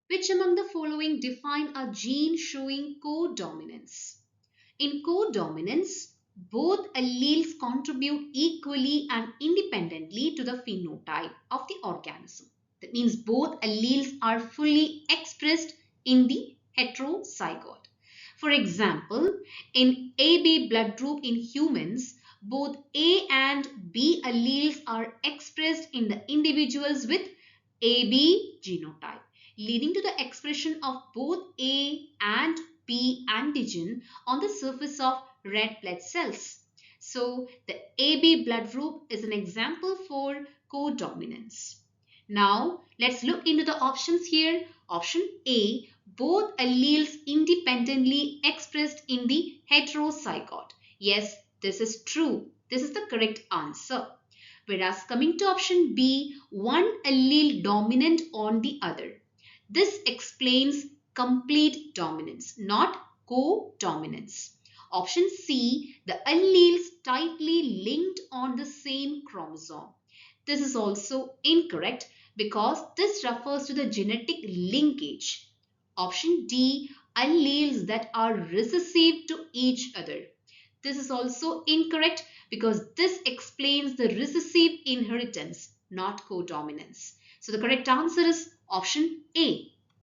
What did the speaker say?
Which among the following define a gene showing codominance? In codominance, both alleles contribute equally and independently to the phenotype of the organism. That means both alleles are fully expressed in the heterozygote. For example, in AB blood group in humans, both A and B alleles are expressed in the individuals with AB genotype, leading to the expression of both A and B antigen on the surface of red blood cells. So the AB blood group is an example for codominance. Now let's look into the options here. Option A, both alleles independently expressed in the heterozygote. Yes, this is true. This is the correct answer. Whereas coming to option B, one allele dominant on the other. This explains complete dominance, not codominance. Option C, the alleles tightly linked on the same chromosome. This is also incorrect because this refers to the genetic linkage. Option D, alleles that are recessive to each other. This is also incorrect because this explains the recessive inheritance, not codominance. So the correct answer is option A.